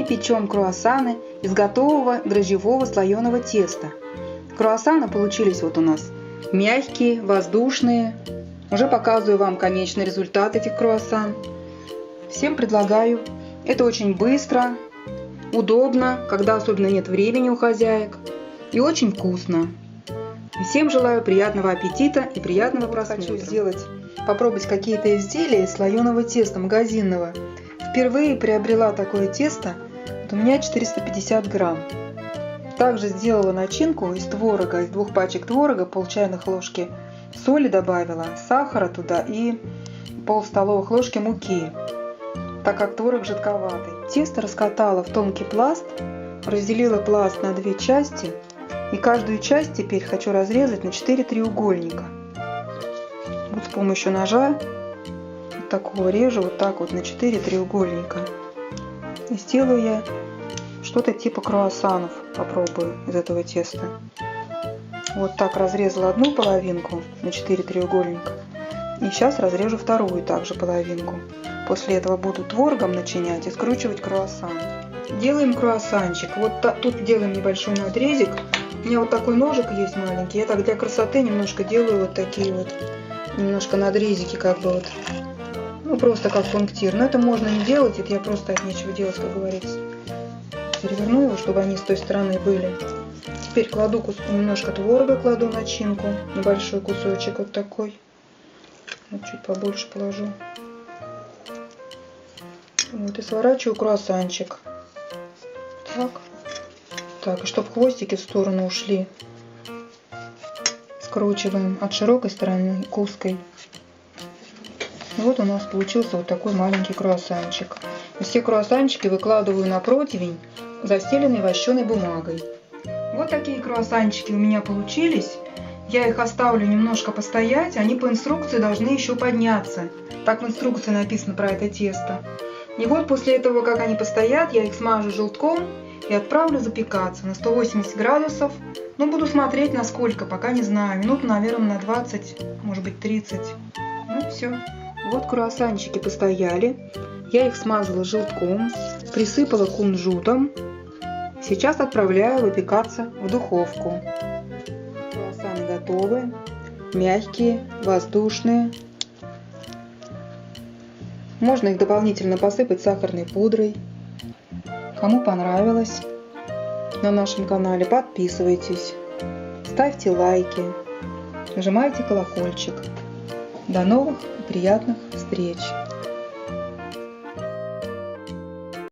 печем круассаны из готового дрожжевого слоеного теста. Круассаны получились вот у нас мягкие, воздушные. Уже показываю вам конечный результат этих круассан. Всем предлагаю. Это очень быстро, удобно, когда особенно нет времени у хозяек, и очень вкусно. Всем желаю приятного аппетита и приятного просмотра. Хочу попробовать какие-то изделия из слоеного теста магазинного. Впервые приобрела такое тесто. Вот у меня 450 грамм. Также сделала начинку из творога, из 2 пачек творога, пол чайных ложки соли добавила, сахара туда и пол столовых ложки муки, так как творог жидковатый. Тесто раскатала в тонкий пласт, разделила пласт на 2 части, и каждую часть теперь хочу разрезать на 4 треугольника. Вот с помощью ножа вот такого режу вот так вот на 4 треугольника. И сделаю я что-то типа круассанов, попробую из этого теста. Вот так разрезала одну половинку на 4 треугольника. И сейчас разрежу вторую также половинку. После этого буду творогом начинять и скручивать круассан. Делаем круассанчик. Вот тут делаем небольшой надрезик. У меня вот такой ножик есть маленький. Я так для красоты немножко делаю вот такие вот, немножко надрезики, как бы вот. Ну, просто как пунктир. Но это можно не делать, это я просто от нечего делать, как говорится. Переверну его, чтобы они с той стороны были. Теперь кладу немножко творога, кладу начинку, небольшой кусочек вот такой. Вот чуть побольше положу. Вот и сворачиваю круассанчик. Так, и чтобы хвостики в сторону ушли, скручиваем от широкой стороны к узкой. И вот у нас получился вот такой маленький круассанчик. Все круассанчики выкладываю на противень, застеленный вощеной бумагой. Вот такие круассанчики у меня получились. Я их оставлю немножко постоять, они по инструкции должны еще подняться. Так в инструкции написано про это тесто. И вот после этого, как они постоят, я их смажу желтком и отправлю запекаться на 180 градусов. Ну, буду смотреть на сколько, пока не знаю. Минут, наверное, на 20, может быть 30. Ну, все. Вот круассанчики постояли. Я их смазала желтком, присыпала кунжутом. Сейчас отправляю выпекаться в духовку. Круассаны готовы. Мягкие, воздушные. Можно их дополнительно посыпать сахарной пудрой. Кому понравилось на нашем канале, подписывайтесь, ставьте лайки, нажимайте колокольчик. До новых и приятных встреч!